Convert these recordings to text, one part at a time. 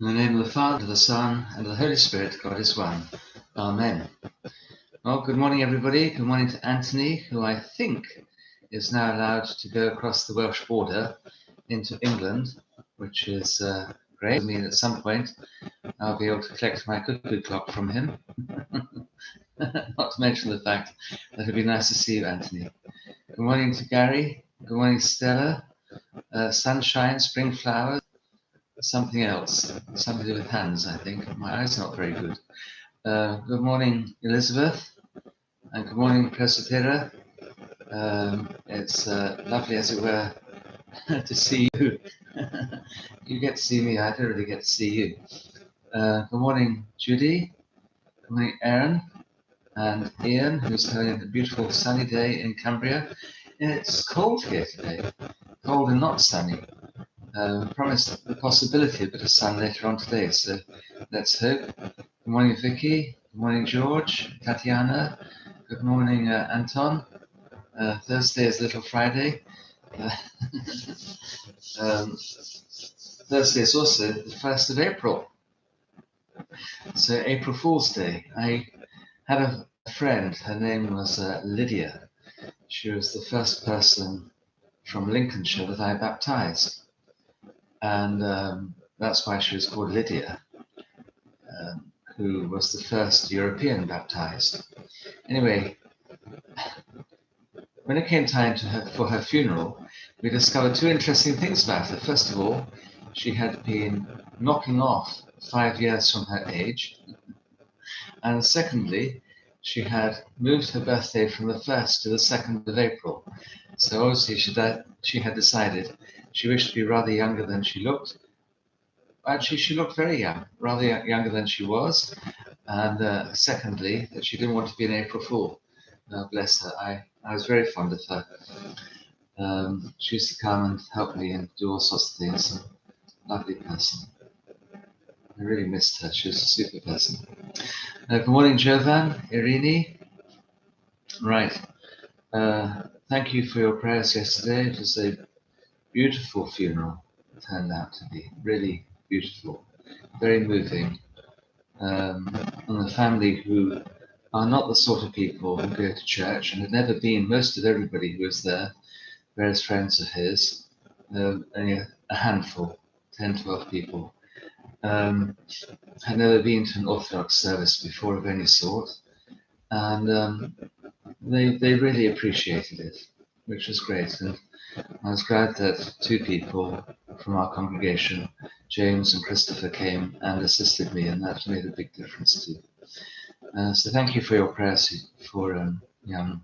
In the name of the Father, the Son, and of the Holy Spirit, God is one. Amen. Well, good morning, everybody. Good morning to Anthony, who I think is now allowed to go across the Welsh border into England, which is great. I mean, at some point, I'll be able to collect my cuckoo clock from him. Not to mention the fact that it'd be nice to see you, Anthony. Good morning to Gary. Good morning, Stella. Sunshine, spring flowers. Something else, something to do with hands, I think. My eyes are not very good. Good morning, Elizabeth, and good morning, Presbytera. It's lovely, as it were, to see you. You get to see me, I don't really get to see you. Good morning, Judy. Good morning, Aaron, and Ian, who's having a beautiful sunny day in Cumbria. It's cold here today, cold and not sunny. Promised the possibility of a bit of sun later on today, so let's hope. Good morning, Vicky. Good morning, George. Tatiana. Good morning, Anton. Thursday is Little Friday. Thursday is also the 1st of April, so April Fool's Day. I had a friend, her name was Lydia. She was the first person from Lincolnshire that I baptized. And that's why she was called Lydia, who was the first European baptized. Anyway, when it came time for her funeral, we discovered two interesting things about her. First of all, she had been knocking off 5 years from her age. And secondly, she had moved her birthday from the 1st to the 2nd of April. So obviously she had decided she wished to be rather younger than she looked. Actually, she looked very young, rather younger than she was. And secondly, that she didn't want to be an April Fool. Bless her. I was very fond of her. She used to come and help me and do all sorts of things. Lovely person. I really missed her. She was a super person. Good morning, Jovan, Irini. Right. Thank you for your prayers yesterday. It was a beautiful funeral. It turned out to be really beautiful, very moving. And the family who are not the sort of people who go to church and had never been, most of everybody who was there, various friends of his, only a handful, 10, 12 people, had never been to an Orthodox service before of any sort. And they really appreciated it, which was great. And I was glad that two people from our congregation, James and Christopher, came and assisted me, and that made a big difference too. So thank you for your prayers for young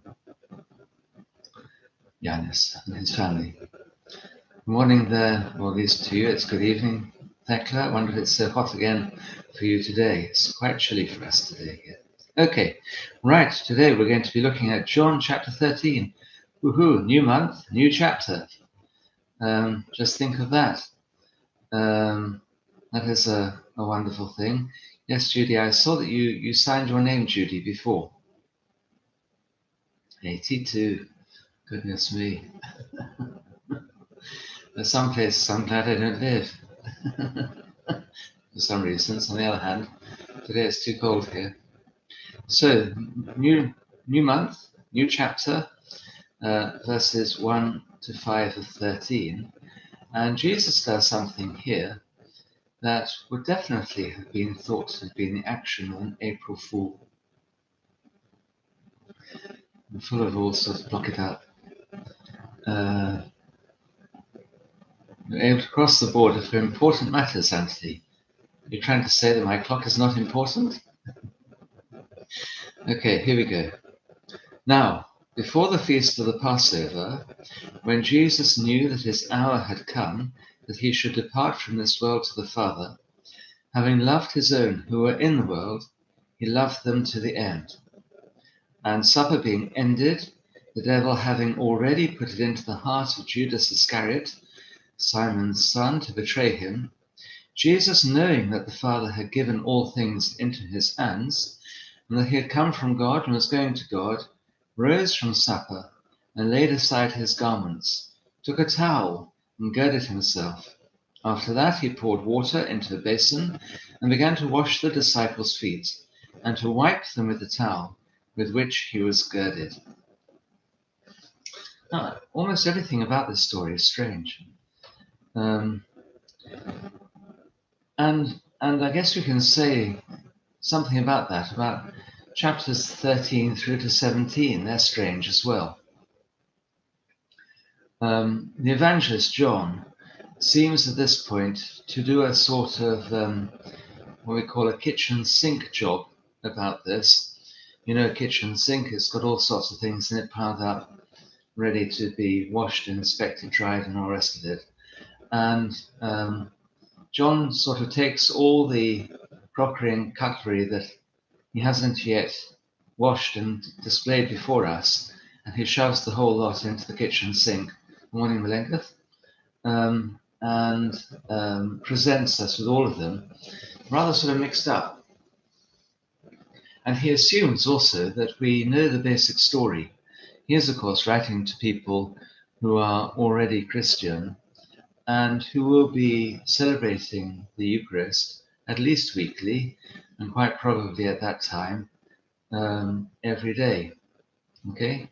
Yanis and his family. Good morning there, well, at least to you. It's good evening, Thekla. I wonder if it's so hot again for you today. It's quite chilly for us today here. Okay, right. Today we're going to be looking at John chapter 13. Woohoo! New month, new chapter. Just think of that. That is a wonderful thing. Yes, Judy, I saw that you signed your name, Judy, before. 82. Goodness me. There's some places I'm glad I don't live. For some reasons. On the other hand, today it's too cold here. So, new month, new chapter, verses 1 to 5 of 13. And Jesus does something here that would definitely have been thought to have been the action of an April Fool. I'm full of all sorts, block it up. You're able to cross the border for important matters, Anthony. You're trying to say that my clock is not important? Okay, here we go. Now, before the feast of the Passover, when Jesus knew that his hour had come, that he should depart from this world to the Father, having loved his own who were in the world, he loved them to the end. And supper being ended, the devil having already put it into the heart of Judas Iscariot, Simon's son, to betray him, Jesus, knowing that the Father had given all things into his hands, and that he had come from God and was going to God, rose from supper and laid aside his garments, took a towel and girded himself. After that, he poured water into a basin and began to wash the disciples' feet and to wipe them with the towel with which he was girded. Now, almost everything about this story is strange. And I guess we can say something about that, about chapters 13 through to 17. They're strange as well. The evangelist John seems at this point to do a sort of what we call a kitchen sink job about this. You know, a kitchen sink, it's got all sorts of things in it piled up, ready to be washed, inspected, dried, and all the rest of it. And John sort of takes all the crockery and cutlery that he hasn't yet washed and displayed before us, and he shoves the whole lot into the kitchen sink. Morning, Malenkith. And presents us with all of them, rather sort of mixed up. And he assumes also that we know the basic story. He is, of course, writing to people who are already Christian and who will be celebrating the Eucharist at least weekly, and quite probably at that time every day. Okay?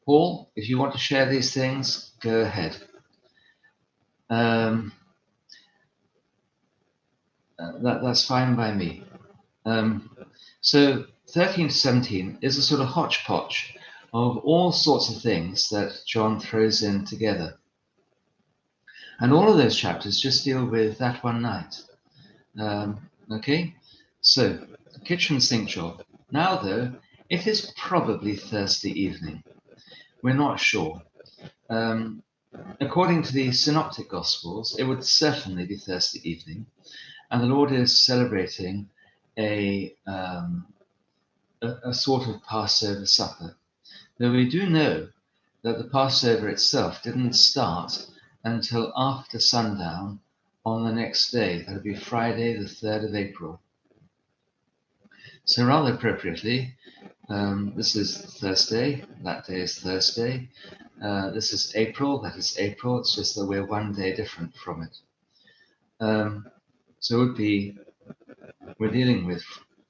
Paul, if you want to share these things, go ahead. That's fine by me. So 13 to 17 is a sort of hodgepodge of all sorts of things that John throws in together. And all of those chapters just deal with that one night. Okay, so kitchen sink job. Now, though, it is probably Thursday evening. We're not sure. According to the Synoptic Gospels, it would certainly be Thursday evening, and the Lord is celebrating a sort of Passover supper. Though we do know that the Passover itself didn't start until after sundown on the next day. That would be Friday, the 3rd of April. So rather appropriately, this is Thursday, that day is Thursday. This is April, that is April. It's just that we're one day different from it. So it would be, we're dealing with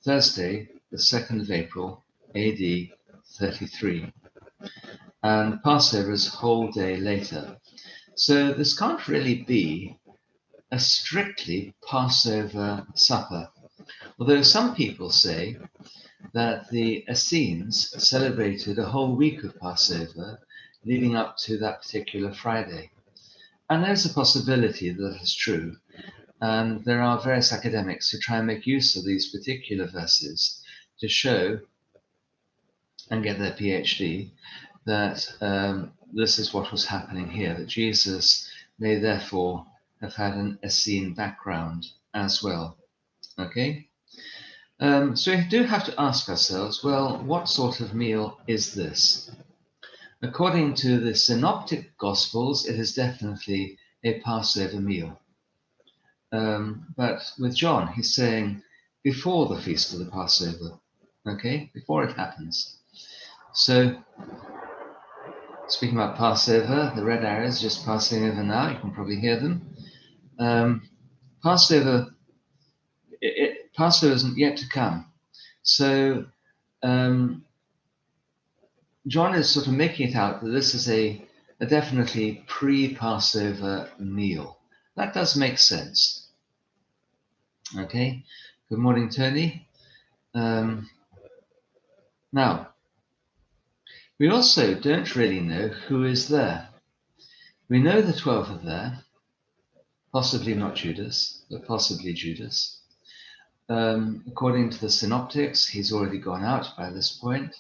Thursday, the 2nd of April, AD 33. And Passover is a whole day later. So this can't really be a strictly Passover supper. Although some people say that the Essenes celebrated a whole week of Passover leading up to that particular Friday. And there's a possibility that is true. And there are various academics who try and make use of these particular verses to show and get their PhD that this is what was happening here, that Jesus may therefore have had an Essene background as well. Okay? So we do have to ask ourselves, well, what sort of meal is this? According to the Synoptic Gospels, it is definitely a Passover meal. But with John, he's saying before the feast of the Passover, okay, before it happens. So, speaking about Passover, the red arrows just passing over now, you can probably hear them. Passover isn't yet to come. So, John is sort of making it out that this is a definitely pre-Passover meal. That does make sense. Okay, good morning, Tony. Now, we also don't really know who is there. We know the 12 are there, possibly not Judas, but possibly Judas. According to the Synoptics, he's already gone out by this point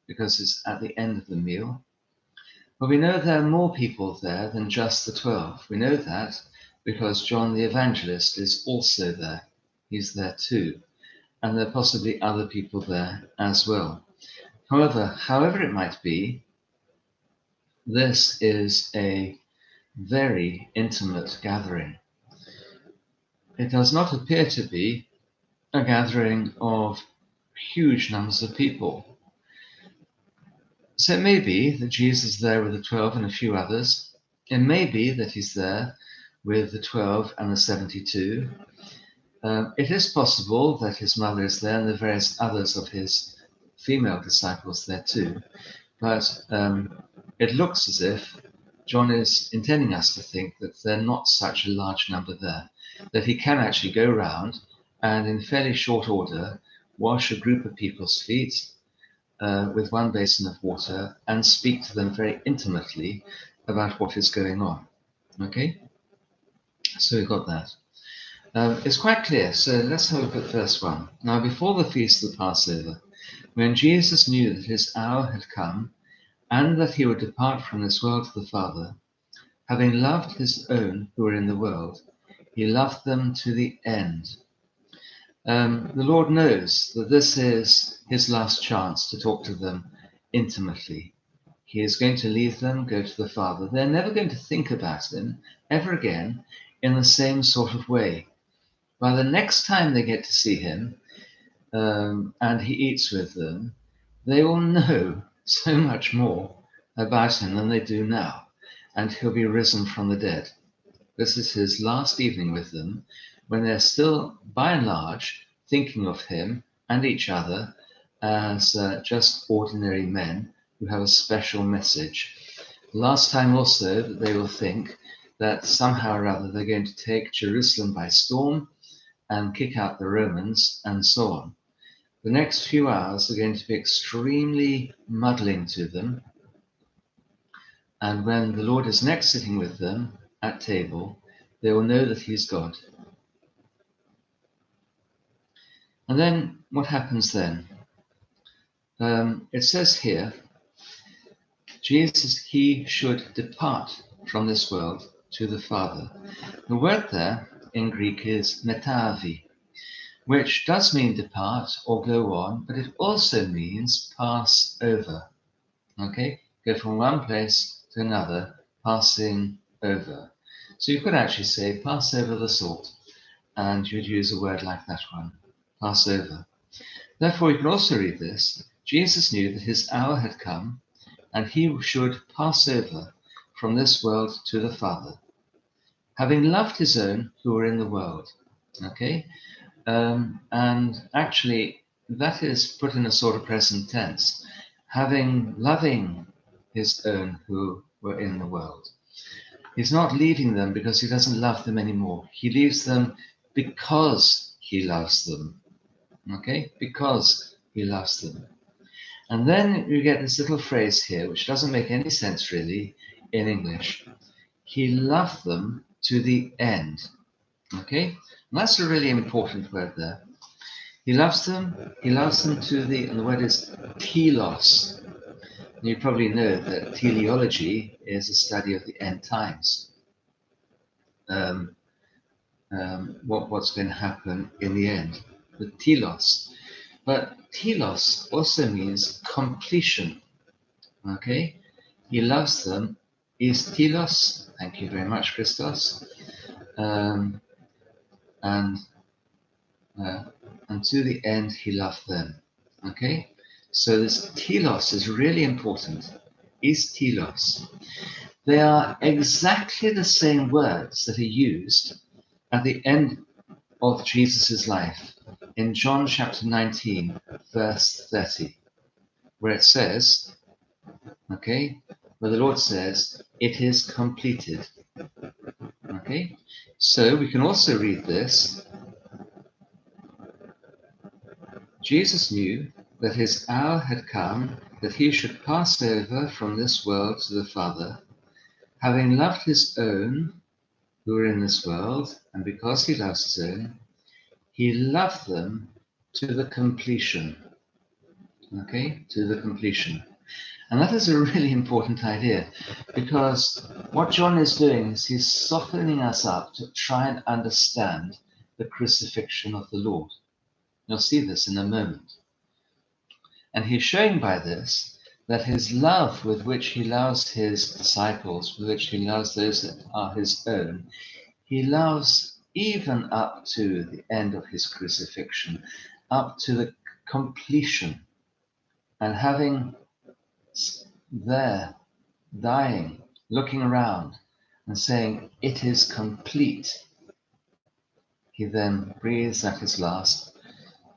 because it's at the end of the meal. But we know there are more people there than just the 12. We know that because John the Evangelist is also there. He's there too. And there are possibly other people there as well. However it might be, this is a very intimate gathering. It does not appear to be a gathering of huge numbers of people. So it may be that Jesus is there with the 12 and a few others. It may be that he's there with the 12 and the 72. It is possible that his mother is there and the various others of his female disciples there too. But it looks as if John is intending us to think that they're not such a large number there, that he can actually go round and in fairly short order wash a group of people's feet with one basin of water and speak to them very intimately about what is going on. Okay, so we've got that. It's quite clear. So let's have a look at verse 1. Now, before the feast of the Passover, when Jesus knew that his hour had come and that he would depart from this world to the Father, having loved his own who were in the world, he loved them to the end. The Lord knows that this is his last chance to talk to them intimately. He is going to leave them, go to the Father. They're never going to think about him ever again in the same sort of way. By the next time they get to see him and he eats with them, they will know so much more about him than they do now, and he'll be risen from the dead. This is his last evening with them, when they're still, by and large, thinking of him and each other as just ordinary men who have a special message. Last time also that they will think that somehow or other they're going to take Jerusalem by storm and kick out the Romans and so on. The next few hours are going to be extremely muddling to them. And when the Lord is next sitting with them at table, they will know that he's God. And then what happens then? It says here, Jesus, he should depart from this world to the Father. The word there in Greek is metavi, which does mean depart or go on, but it also means pass over. Okay? Go from one place to another, passing over. So you could actually say pass over the salt, and you'd use a word like that one, pass over. Therefore, you can also read this. Jesus knew that his hour had come, and he should pass over from this world to the Father, having loved his own who were in the world. Okay? And actually, that is put in a sort of present tense, loving his own who were in the world. He's not leaving them because he doesn't love them anymore. He leaves them because he loves them. Okay? Because he loves them. And then you get this little phrase here, which doesn't make any sense really in English. He loved them to the end. Okay? And that's a really important word there. He loves them to the, and the word is telos. And you probably know that teleology is a study of the end times. What's going to happen in the end, the telos. But telos also means completion. Okay? He loves them is telos. Thank you very much, Christos. And to the end, he loved them. Okay? So this telos is really important. Is telos. They are exactly the same words that are used at the end of Jesus' life in John chapter 19, verse 30, where it says, okay, where the Lord says, it is completed. Okay, so we can also read this. Jesus knew that his hour had come, that he should pass over from this world to the Father, having loved his own who were in this world, and because he loves his own, he loved them to the completion. Okay, to the completion. And that is a really important idea, because what John is doing is he's softening us up to try and understand the crucifixion of the Lord. You'll see this in a moment. And he's showing by this that his love with which he loves his disciples, with which he loves those that are his own, he loves even up to the end of his crucifixion, up to the completion, and having there, dying, looking around and saying, "It is complete," he then breathes at his last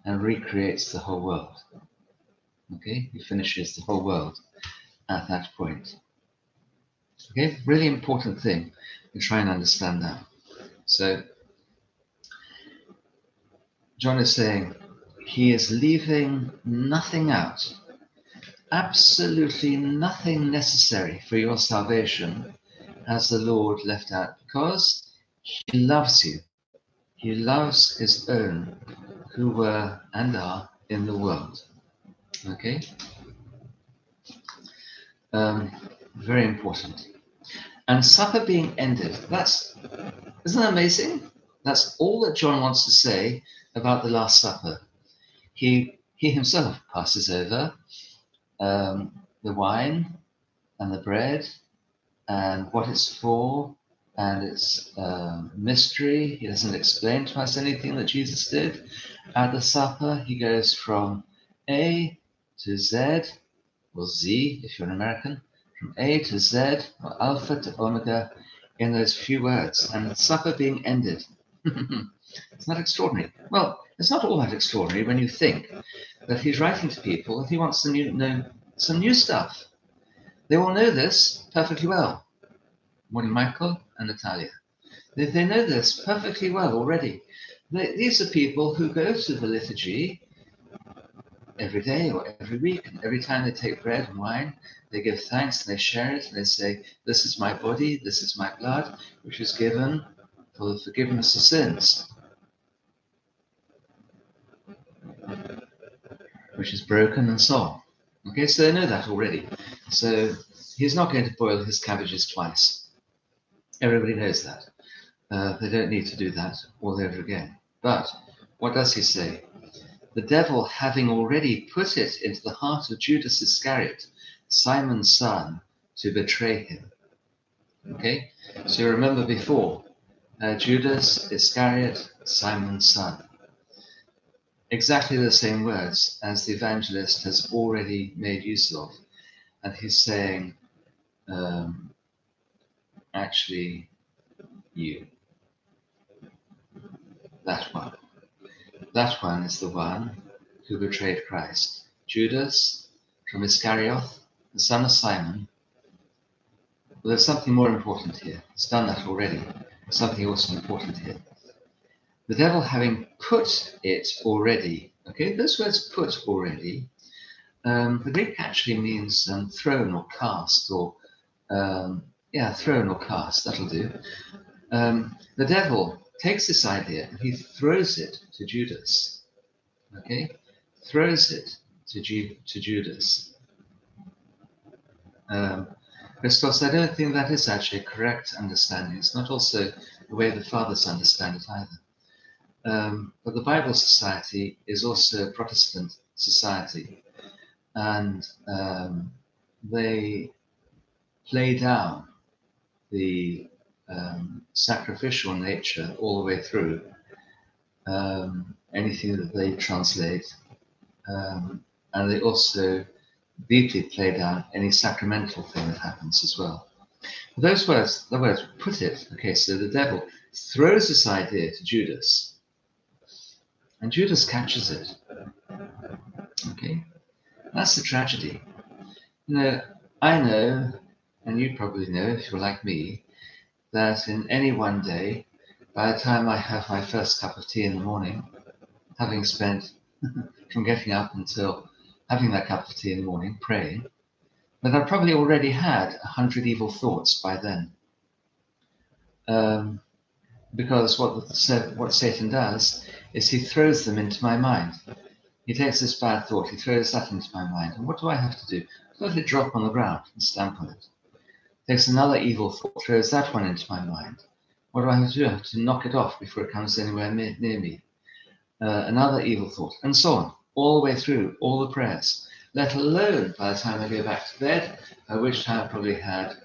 and recreates the whole world. Okay, he finishes the whole world at that point. Okay, really important thing to try and understand that. So John is saying he is leaving nothing out, absolutely nothing necessary for your salvation as the Lord left out, because he loves you. He loves his own who were and are in the world. Okay? Very important. And supper being ended, isn't that amazing? That's all that John wants to say about the Last Supper. He himself passes over the wine and the bread and what it's for and its mystery. He doesn't explain to us anything that Jesus did. At the supper, he goes from A to Z, or Z if you're an American, from A to Z, or Alpha to Omega, in those few words, and supper being ended. It's not extraordinary. Well, it's not all that extraordinary when you think that he's writing to people that he wants them to know some new stuff. They all know this perfectly well. Morning, Michael and Natalia. They know this perfectly well already. These are people who go to the liturgy every day or every week, and every time they take bread and wine, they give thanks and they share it and they say, "This is my body, this is my blood, which is given for the forgiveness of sins, which is broken," and so on. Okay, so they know that already. So he's not going to boil his cabbages twice. Everybody knows that. They don't need to do that all over again. But what does he say? The devil, having already put it into the heart of Judas Iscariot, Simon's son, to betray him. Okay, so you remember before, Judas Iscariot, Simon's son. Exactly the same words as the evangelist has already made use of. And he's saying, actually, you. That one. That one is the one who betrayed Christ. Judas from Iscariot, the son of Simon. Well, there's something more important here. He's done that already. Something also important here. The devil having put it already. Okay, those words "put" already. The Greek actually means thrown or cast, or thrown or cast. That'll do. The devil takes this idea and he throws it to Judas. Okay, throws it to Judas. Christos, I don't think that is actually a correct understanding. It's not also the way the fathers understand it either. But the Bible Society is also a Protestant society, and they play down the sacrificial nature all the way through anything that they translate, and they also deeply play down any sacramental thing that happens as well. Those words, the words "put it," okay, so the devil throws this idea to Judas, and Judas catches it. Okay, that's the tragedy. You know, I know, and you probably know if you're like me, that in any one day, by the time I have my first cup of tea in the morning, having spent from getting up until having that cup of tea in the morning, praying, that I've probably already had 100 evil thoughts by then. Because what Satan does is he throws them into my mind. He takes this bad thought, he throws that into my mind. And what do I have to do? Let it drop on the ground and stamp on it. Takes another evil thought, throws that one into my mind. What do I have to do? I have to knock it off before it comes anywhere near me. Another evil thought, and so on, all the way through, all the prayers, let alone by the time I go back to bed, by which time I've probably had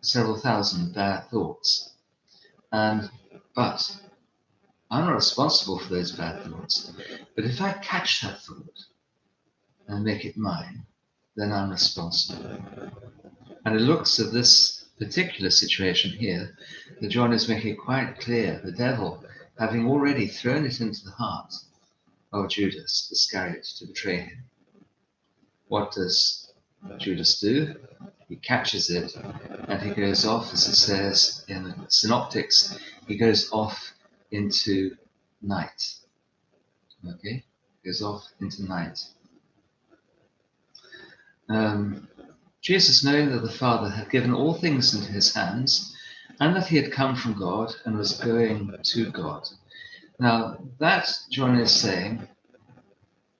several thousand bad thoughts. But I'm not responsible for those bad thoughts. But if I catch that thought and make it mine, then I'm responsible. And it looks at this particular situation here that John is making it quite clear, the devil, having already thrown it into the heart of Judas Iscariot to betray him. What does Judas do? He catches it and he goes off, as it says in the Synoptics, he goes off into night. Okay? Goes off into night. Jesus, knowing that the Father had given all things into his hands, and that he had come from God and was going to God. Now, that John is saying,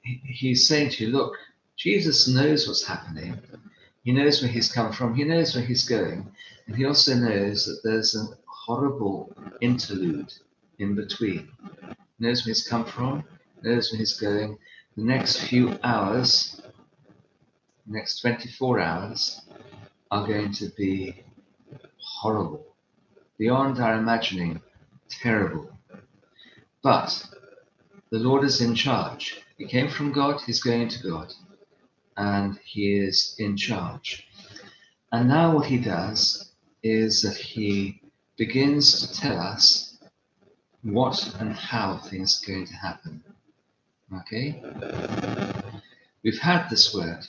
he's saying to you, look, Jesus knows what's happening. He knows where he's come from. He knows where he's going. And he also knows that there's a horrible interlude in between. He knows where he's come from, knows where he's going. The next few hours, next 24 hours, are going to be horrible, beyond our imagining, terrible. But the Lord is in charge. He came from God, he's going to God, and he is in charge. And now what he does is that he begins to tell us what and how things are going to happen. Okay? We've had this word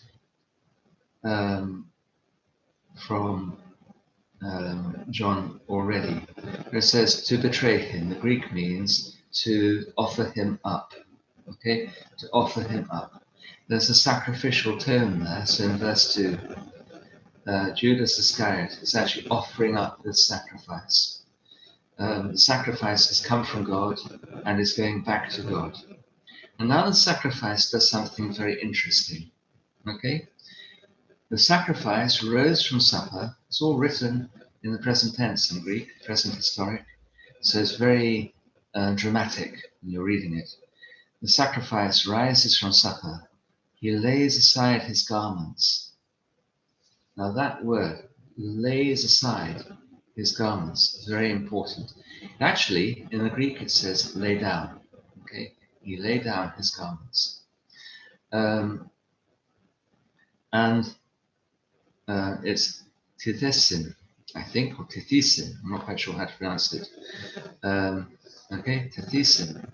from John already. It says to betray him. The Greek means to offer him up. Okay? To offer him up. There's a sacrificial tone there. So in verse 2, Judas Iscariot is actually offering up this sacrifice. The sacrifice has come from God and is going back to God. And now the sacrifice does something very interesting. Okay? The sacrifice rose from supper. It's all written in the present tense in Greek, present historic. So it's very dramatic when you're reading it. The sacrifice rises from supper. He lays aside his garments. Now that word, lays aside his garments, is very important. Actually, in the Greek it says lay down. Okay, he laid down his garments. It's tithesin, I think, or tithesin. I'm not quite sure how to pronounce it. Okay, tithesin.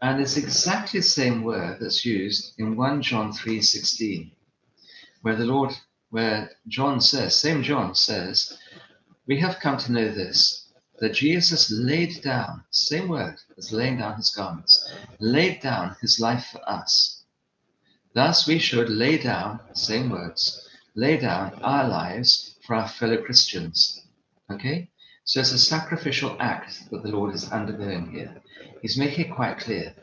And it's exactly the same word that's used in 1 John 3:16, where John says, same John says, we have come to know this, that Jesus laid down, same word as laying down his garments, laid down his life for us. Thus we should lay down, same words, lay down our lives for our fellow Christians. Okay? So it's a sacrificial act that the Lord is undergoing here. He's making it quite clear.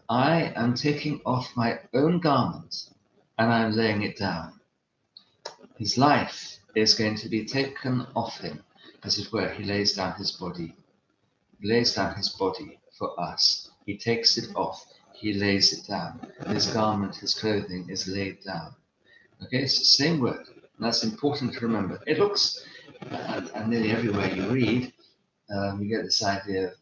I am taking off my own garment and I'm laying it down. His life is going to be taken off him, as it were. He lays down his body. He lays down his body for us. He takes it off. He lays it down. His garment, his clothing is laid down. Okay, it's the same word. And that's important to remember. It looks, and nearly everywhere you read, you get this idea,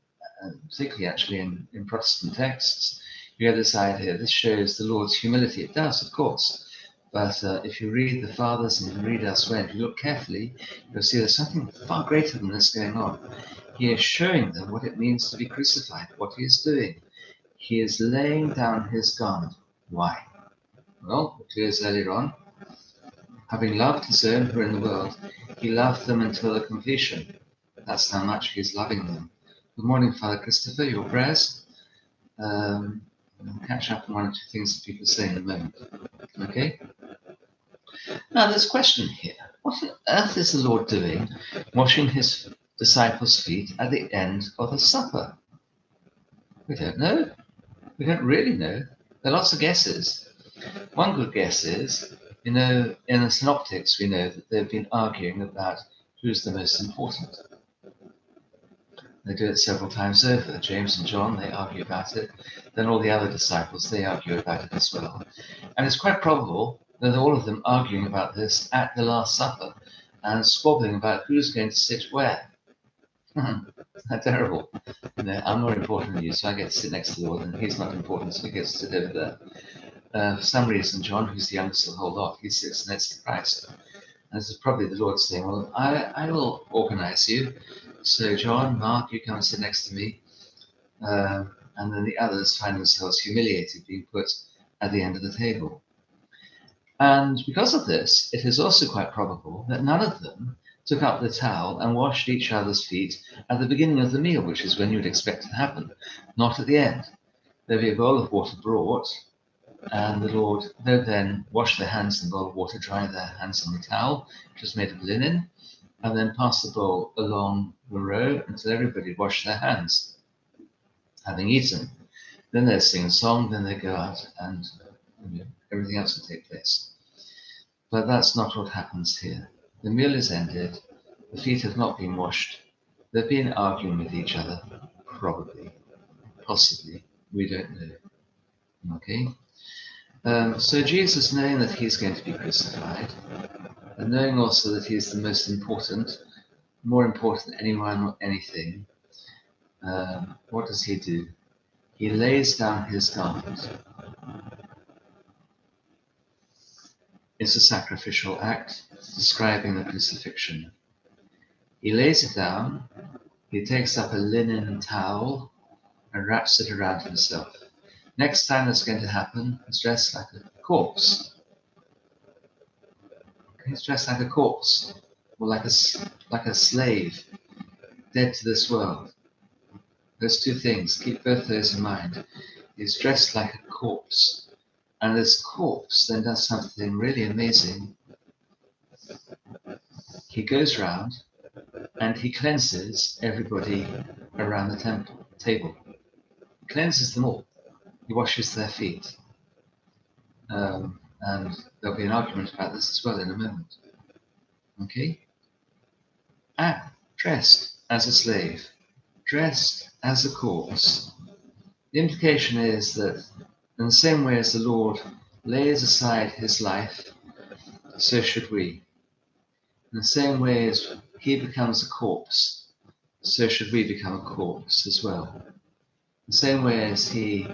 particularly actually in Protestant texts, you get this idea, this shows the Lord's humility. It does, of course. But if you read the Fathers and you read elsewhere, if you look carefully, you'll see there's something far greater than this going on. He is showing them what it means to be crucified, what he is doing. He is laying down his garment. Why? Well, it appears earlier on, having loved his own who are in the world, he loved them until the completion. That's how much he's loving them. Good morning, Father Christopher, your prayers. We'll catch up on one or two things that people say in a moment. Okay? Now there's a question here. What on earth is the Lord doing washing his disciples' feet at the end of the supper? We don't know. We don't really know. There are lots of guesses. One good guess is, in the Synoptics, we know that they've been arguing about who's the most important. They do it several times over. James and John, they argue about it. Then all the other disciples, they argue about it as well. And it's quite probable that all of them arguing about this at the Last Supper and squabbling about who's going to sit where. How terrible. I'm more important than you, so I get to sit next to the Lord, and he's not important, so he gets to sit over there. For some reason, John, who's the youngest of the whole lot, he sits next to Christ. And this is probably the Lord saying, well, I will organize you. So John, Mark, you come and sit next to me. And then the others find themselves humiliated, being put at the end of the table. And because of this, it is also quite probable that none of them took up the towel and washed each other's feet at the beginning of the meal, which is when you'd expect to happen, not at the end. There'd be a bowl of water brought, and the Lord would then wash their hands in the bowl of water, dry their hands on the towel, which was made of linen, and then pass the bowl along the row until everybody washed their hands, having eaten. Then they'd sing a song, then they'd go out, and everything else would take place. But that's not what happens here. The meal is ended, the feet have not been washed, they've been arguing with each other, probably, possibly, we don't know. Okay? So Jesus, knowing that he's going to be crucified, and knowing also that he's the most important, more important than anyone or anything, what does he do? He lays down his garment. It's a sacrificial act describing the crucifixion. He lays it down, he takes up a linen towel and wraps it around himself. Next time that's going to happen, he's dressed like a corpse. He's dressed like a corpse, or like a slave, dead to this world. Those two things, keep both those in mind. He's dressed like a corpse. And this corpse then does something really amazing. He goes round and he cleanses everybody around the table. He cleanses them all. He washes their feet. And there'll be an argument about this as well in a moment. Okay? Dressed as a slave, dressed as a corpse. The implication is that in the same way as the Lord lays aside his life, so should we. In the same way as he becomes a corpse, so should we become a corpse as well. The same way as he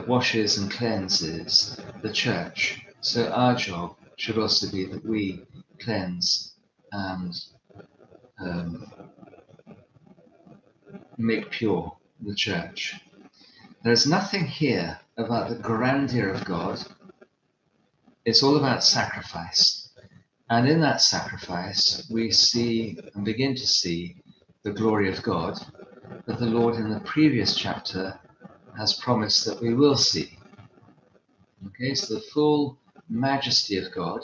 washes and cleanses the church, so our job should also be that we cleanse and make pure the church. There's nothing here about the grandeur of God. It's all about sacrifice. And in that sacrifice, we see and begin to see the glory of God that the Lord in the previous chapter has promised that we will see. Okay, so the full majesty of God,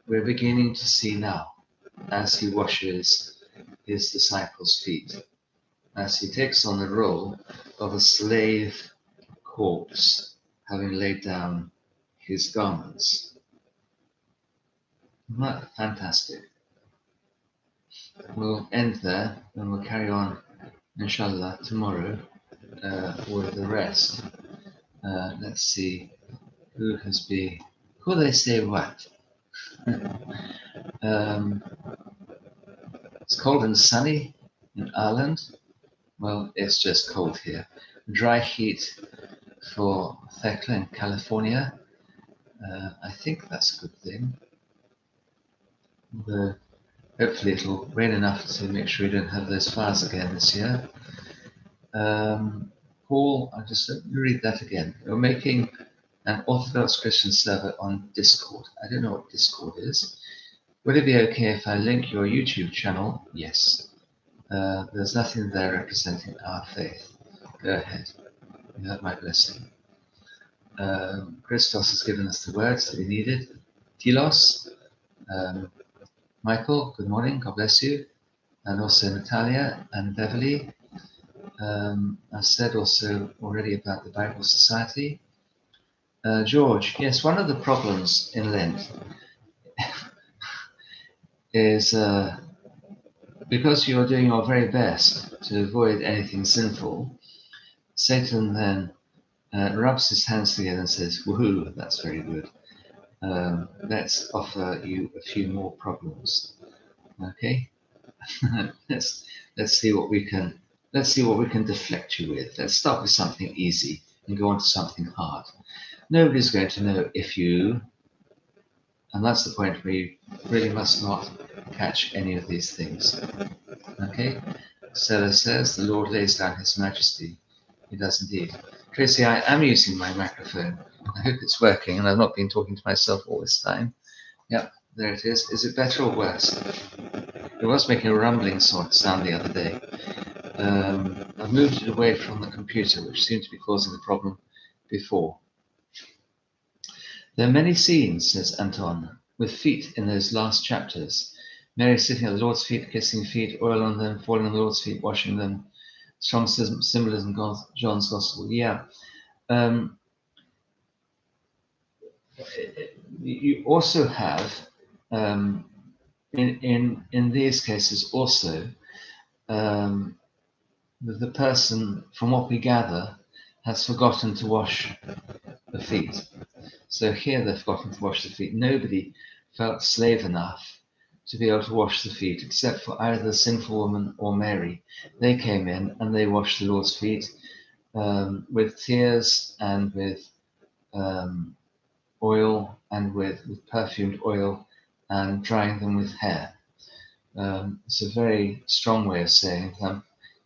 we're beginning to see now as he washes his disciples' feet, as he takes on the role of a slave corpse, having laid down his garments. Isn't that fantastic? We'll end there and we'll carry on, inshallah, tomorrow with the rest. Let's see who they say what. It's cold and sunny in Ireland. Well, it's just cold here. Dry heat for Thekla in California. I think that's a good thing. Hopefully it'll rain enough to make sure we don't have those fires again this year. Paul, I'll just read that again. You're making an Orthodox Christian server on Discord. I don't know what Discord is. Would it be okay if I link your YouTube channel? Yes. There's nothing there representing our faith. Go ahead. You have my blessing. Christos has given us the words that we needed. Telos. Michael, good morning. God bless you. And also Natalia and Beverly. I've said also already about the Bible Society. George, yes, one of the problems in Lent is because you're doing your very best to avoid anything sinful, Satan then rubs his hands together and says, woohoo, that's very good. Let's offer you a few more problems. Okay? let's see what we can let's see what we can deflect you with. Let's start with something easy and go on to something hard. Nobody's going to know if you, and that's the point where you really must not catch any of these things. Okay? Stella says, the Lord lays down his majesty. He does indeed. Tracy, I am using my microphone. I hope it's working, and I've not been talking to myself all this time. Yep, there it is. Is it better or worse? It was making a rumbling sort of sound the other day. I've moved it away from the computer, which seemed to be causing the problem before. There are many scenes, says Anton, with feet in those last chapters. Mary sitting at the Lord's feet, kissing feet, oil on them, falling on the Lord's feet, washing them. Strong symbolism, John's Gospel. Yeah. You also have, in these cases also, the person, from what we gather, has forgotten to wash the feet. So here they've forgotten to wash the feet. Nobody felt slave enough to be able to wash the feet, except for either the sinful woman or Mary. They came in and they washed the Lord's feet with tears and with oil and with perfumed oil and drying them with hair. It's a very strong way of saying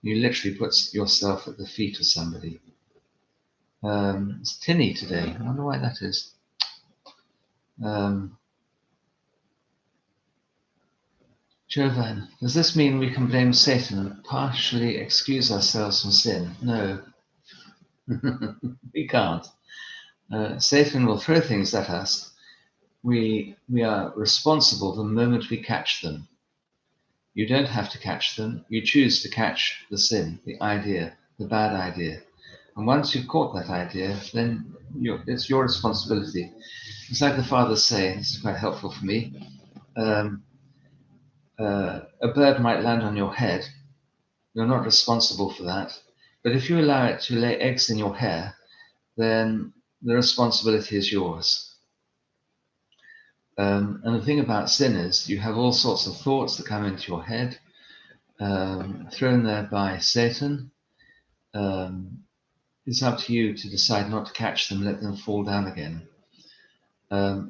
you literally put yourself at the feet of somebody. It's tinny today. I wonder why that is. Jovan, does this mean we can blame Satan and partially excuse ourselves from sin? No, we can't. Satan will throw things at us. We are responsible the moment we catch them. You don't have to catch them. You choose to catch the sin, the idea, the bad idea. And once you've caught that idea, then it's your responsibility. It's like the fathers say, this is quite helpful for me. A bird might land on your head. You're not responsible for that. But if you allow it to lay eggs in your hair, then the responsibility is yours. And the thing about sin is you have all sorts of thoughts that come into your head, thrown there by Satan. It's up to you to decide not to catch them, let them fall down again.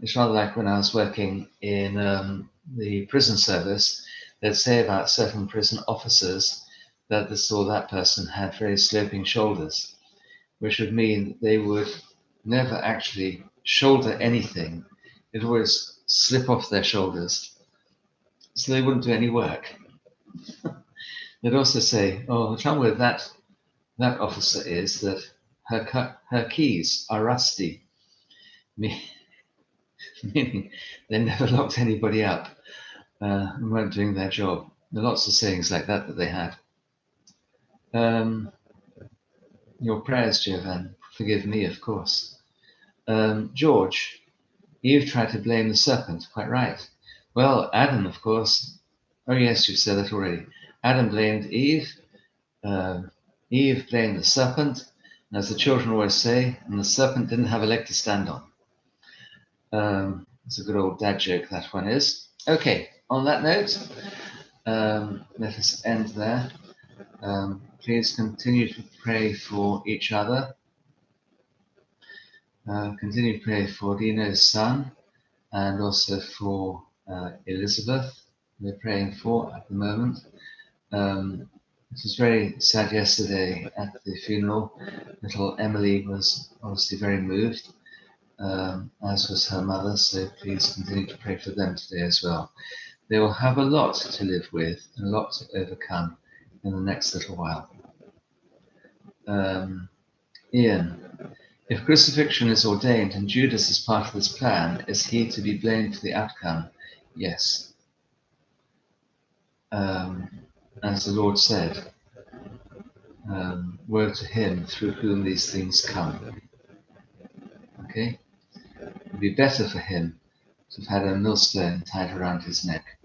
It's rather like when I was working in the prison service, they'd say about certain prison officers that this or that person had very sloping shoulders, which would mean that they would never actually shoulder anything. It'd always slip off their shoulders, so they wouldn't do any work. They'd also say, oh, the trouble with that officer is that her keys are rusty, meaning they never locked anybody up and weren't doing their job. There are lots of sayings like that they had. Your prayers, Jovan, forgive me, of course. George, Eve tried to blame the serpent, quite right. Well, Adam, of course. Oh yes, you've said that already. Adam blamed Eve. Eve blamed the serpent. And as the children always say, and the serpent didn't have a leg to stand on. It's a good old dad joke, that one is. Okay, on that note, let us end there. Please continue to pray for each other. Continue to pray for Dino's son and also for Elizabeth, we're praying for at the moment. It was very sad yesterday at the funeral. Little Emily was obviously very moved, as was her mother, so please continue to pray for them today as well. They will have a lot to live with and a lot to overcome in the next little while. Ian, if crucifixion is ordained and Judas is part of this plan, is he to be blamed for the outcome? Yes. As the Lord said, woe to him through whom these things come. Okay? It would be better for him to have had a millstone tied around his neck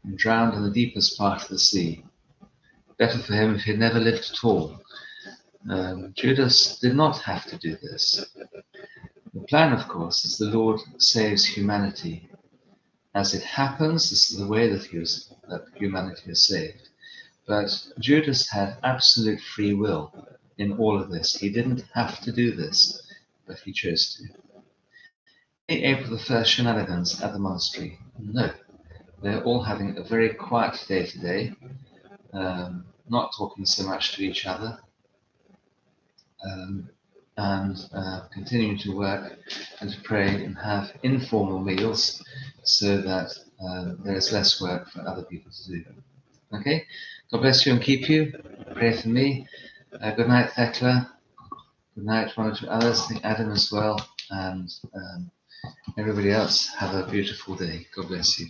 and drowned in the deepest part of the sea. Better for him if he had never lived at all. Judas did not have to do this. The plan, of course, is the Lord saves humanity. As it happens, this is the way that humanity is saved. But Judas had absolute free will in all of this. He didn't have to do this, but he chose to. Any April the 1st shenanigans at the monastery? No. They're all having a very quiet day today, not talking so much to each other, and continuing to work and to pray and have informal meals so that there is less work for other people to do. Okay? God bless you and keep you. Pray for me. Good night, Thekla. Good night, one or two others. I think Adam as well. And everybody else, have a beautiful day. God bless you.